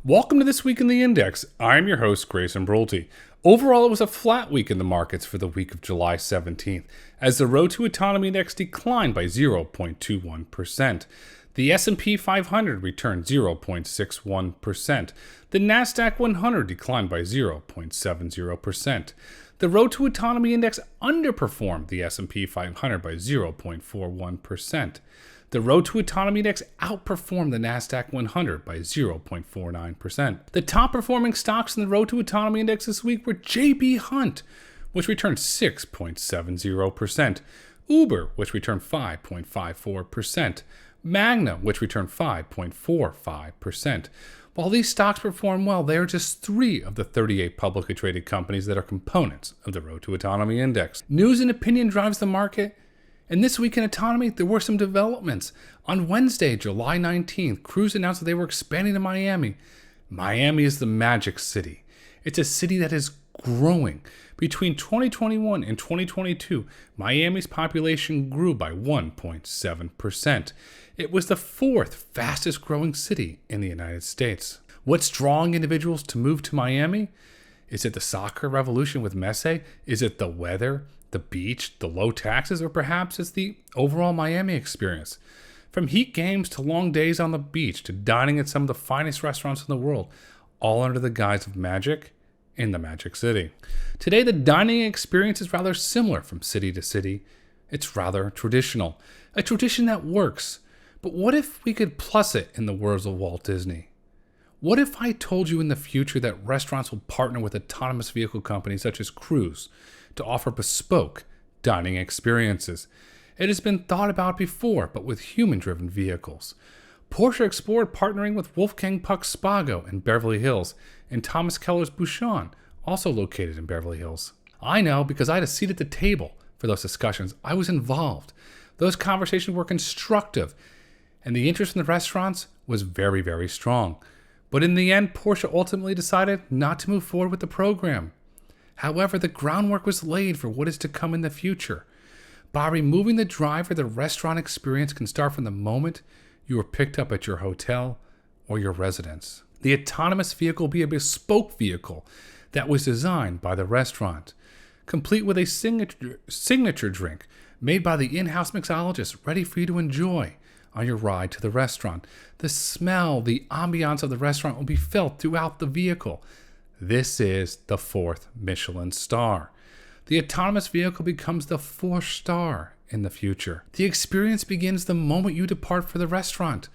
Welcome to This Week in the Index. I'm your host, Grayson Brulte. Overall, it was a flat week in the markets for the week of July 17th, as the Road to Autonomy Index declined by 0.21%. The S&P 500 returned 0.61%. The Nasdaq 100 declined by 0.70%. The Road to Autonomy Index underperformed the S&P 500 by 0.41%. The Road to Autonomy Index outperformed the Nasdaq 100 by 0.49%. The top performing stocks in the Road to Autonomy Index this week were J.B. Hunt, which returned 6.70%, Uber, which returned 5.54%, Magna, which returned 5.45%. While these stocks perform well, they are just 3 of the 38 publicly traded companies that are components of the Road to Autonomy Index. News and opinion drives the market. And this week in autonomy, there were some developments. On Wednesday, July 19th, Cruise announced that they were expanding to Miami. Miami is the magic city. It's a city that is growing. Between 2021 and 2022, Miami's population grew by 1.7%. It was the 4th fastest growing city in the United States. What's drawing individuals to move to Miami? Is it the soccer revolution with Messi? Is it the weather, the beach, the low taxes, or perhaps it's the overall Miami experience? From heat games to long days on the beach to dining at some of the finest restaurants in the world, all under the guise of magic in the Magic City. Today, the dining experience is rather similar from city to city. It's rather traditional, a tradition that works. But what if we could plus it in the words of Walt Disney? What if I told you in the future that restaurants will partner with autonomous vehicle companies such as Cruise to offer bespoke dining experiences? It has been thought about before, but with human-driven vehicles. Porsche explored partnering with Wolfgang Puck's Spago in Beverly Hills and Thomas Keller's Bouchon, also located in Beverly Hills. I know because I had a seat at the table for those discussions. I was involved. Those conversations were constructive, and the interest in the restaurants was very, very strong. But in the end, Porsche ultimately decided not to move forward with the program. However, the groundwork was laid for what is to come in the future. By removing the driver, the restaurant experience can start from the moment you are picked up at your hotel or your residence. The autonomous vehicle will be a bespoke vehicle that was designed by the restaurant, complete with a signature drink made by the in-house mixologist, ready for you to enjoy on your ride to the restaurant. The smell, the ambiance of the restaurant will be felt throughout the vehicle. This is the 4th Michelin star. The autonomous vehicle becomes the 4th star in the future. The experience begins the moment you depart for the restaurant.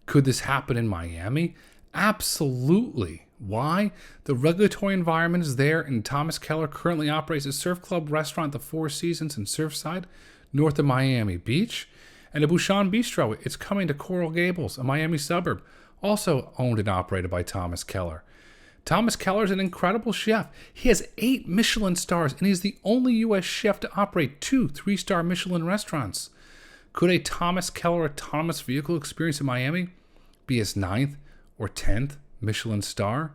Could this happen in Miami? Absolutely. Why? The regulatory environment is there, and Thomas Keller currently operates a surf club restaurant, the Four Seasons in Surfside, north of Miami Beach, and a Bouchon Bistro. It's coming to Coral Gables, a Miami suburb, also owned and operated by Thomas Keller. Thomas Keller is an incredible chef. He has 8 Michelin stars, and he's the only U.S. chef to operate 2 3-star Michelin restaurants. Could a Thomas Keller autonomous vehicle experience in Miami be his 9th or 10th Michelin star?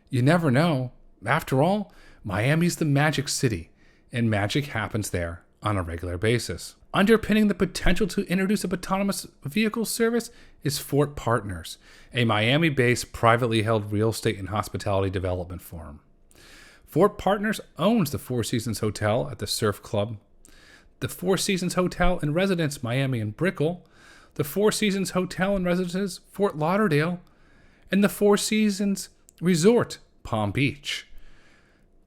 You never know. After all, Miami's the magic city, and magic happens there on a regular basis. Underpinning the potential to introduce a autonomous vehicle service is Fort Partners, a Miami-based privately held real estate and hospitality development firm. Fort Partners owns the Four Seasons Hotel at the Surf Club, the Four Seasons Hotel and Residence Miami and Brickell, the Four Seasons Hotel and Residences Fort Lauderdale, and the Four Seasons Resort Palm Beach.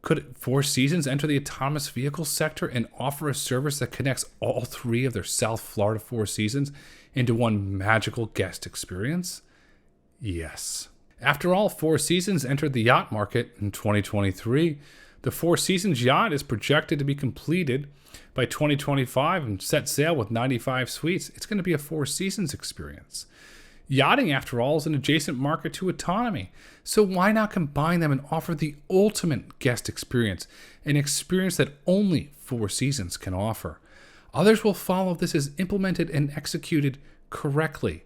Could Four Seasons enter the autonomous vehicle sector and offer a service that connects all 3 of their South Florida Four Seasons into one magical guest experience? Yes. After all, Four Seasons entered the yacht market in 2023. The Four Seasons yacht is projected to be completed by 2025 and set sail with 95 suites. It's going to be a Four Seasons experience. Yachting, after all, is an adjacent market to autonomy, so why not combine them and offer the ultimate guest experience, an experience that only Four Seasons can offer? Others will follow if this is implemented and executed correctly.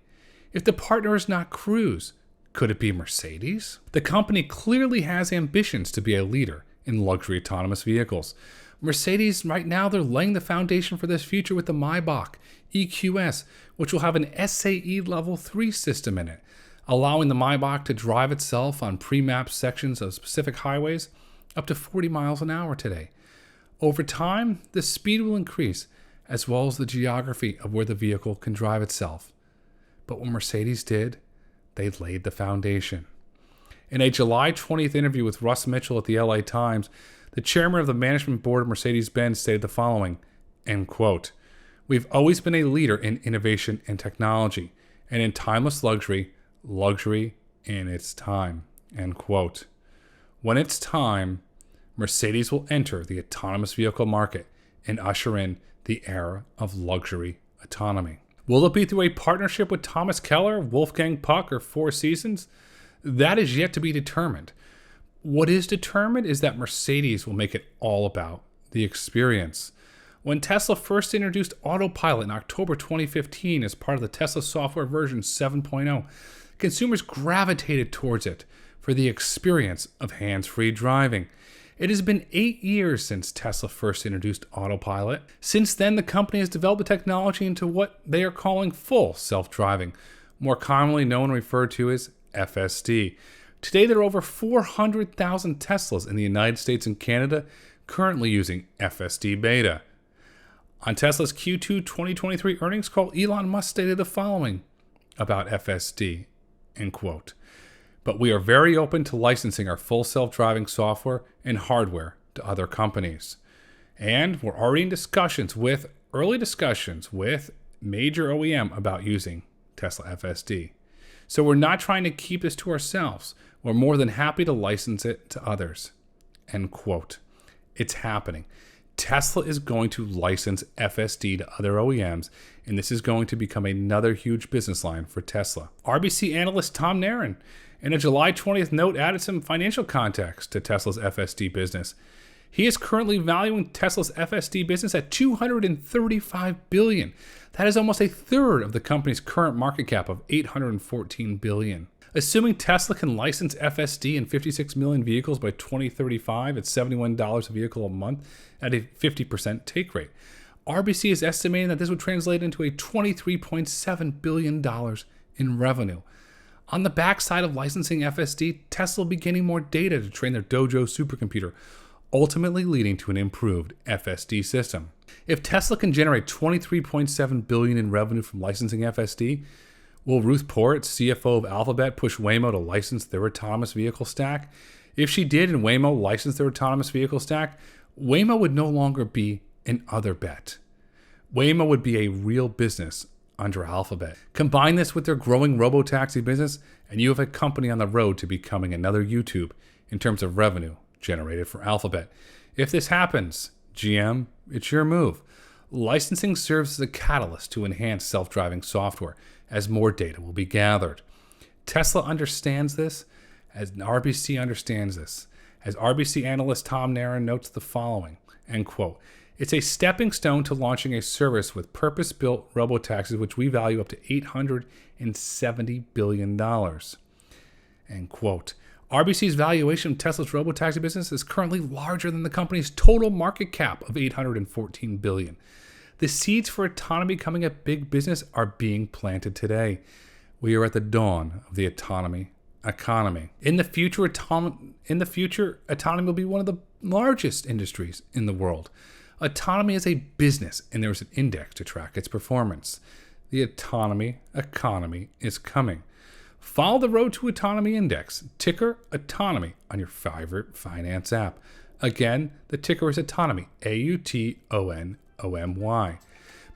If the partner is not Cruise, could it be Mercedes? The company clearly has ambitions to be a leader in luxury autonomous vehicles. Mercedes, right now, they're laying the foundation for this future with the Maybach EQS, which will have an SAE Level 3 system in it, allowing the Maybach to drive itself on pre-mapped sections of specific highways up to 40 miles an hour today. Over time, the speed will increase, as well as the geography of where the vehicle can drive itself. But what Mercedes did, they laid the foundation. In a July 20th interview with Russ Mitchell at the LA Times, the chairman of the management board of Mercedes-Benz stated the following, end quote, "We've always been a leader in innovation and technology, and in timeless luxury in its time," end quote. When it's time, Mercedes will enter the autonomous vehicle market and usher in the era of luxury autonomy. Will it be through a partnership with Thomas Keller, Wolfgang Puck, or Four Seasons? That is yet to be determined. What is determined is that Mercedes will make it all about the experience. When Tesla first introduced Autopilot in October 2015 as part of the Tesla software version 7.0, consumers gravitated towards it for the experience of hands-free driving. It has been 8 years since Tesla first introduced Autopilot. Since then, the company has developed the technology into what they are calling full self-driving, more commonly known and referred to as FSD. Today, there are over 400,000 Teslas in the United States and Canada currently using FSD beta. On Tesla's Q2 2023 earnings call, Elon Musk stated the following about FSD, end quote, "But we are very open to licensing our full self-driving software and hardware to other companies. And we're already in early discussions with major OEM about using Tesla FSD. So we're not trying to keep this to ourselves. We're more than happy to license it to others," end quote. It's happening. Tesla is going to license FSD to other OEMs, and this is going to become another huge business line for Tesla. RBC analyst Tom Naran, in a July 20th note, added some financial context to Tesla's FSD business. He is currently valuing Tesla's FSD business at $235 billion. That is almost a third of the company's current market cap of $814 billion. Assuming Tesla can license FSD in 56 million vehicles by 2035 at $71 a vehicle a month at a 50% take rate, RBC is estimating that this would translate into a $23.7 billion in revenue. On the backside of licensing FSD, Tesla will be gaining more data to train their Dojo supercomputer, ultimately leading to an improved FSD system. If Tesla can generate $23.7 billion in revenue from licensing FSD, will Ruth Porat, CFO of Alphabet, push Waymo to license their autonomous vehicle stack? If she did and Waymo licensed their autonomous vehicle stack, Waymo would no longer be an other bet. Waymo would be a real business under Alphabet. Combine this with their growing robotaxi business, and you have a company on the road to becoming another YouTube in terms of revenue generated for Alphabet. If this happens, GM, it's your move. Licensing serves as a catalyst to enhance self-driving software as more data will be gathered. Tesla understands this, as RBC understands this. As RBC analyst Tom Naran notes the following, end quote, "It's a stepping stone to launching a service with purpose-built robotaxis, which we value up to $870 billion, end quote. RBC's valuation of Tesla's robotaxi business is currently larger than the company's total market cap of $814 billion. The seeds for autonomy becoming a big business are being planted today. We are at the dawn of the autonomy economy. In the future, autonomy will be one of the largest industries in the world. Autonomy is a business, and there is an index to track its performance. The autonomy economy is coming. Follow the Road to Autonomy Index, ticker Autonomy, on your favorite finance app. Again, the ticker is Autonomy, AUTONOMY.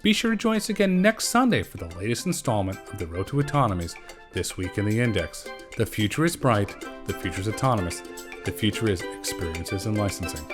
Be sure to join us again next Sunday for the latest installment of the Road to Autonomy's This Week in the Index. The future is bright, the future is autonomous, the future is experiences and licensing.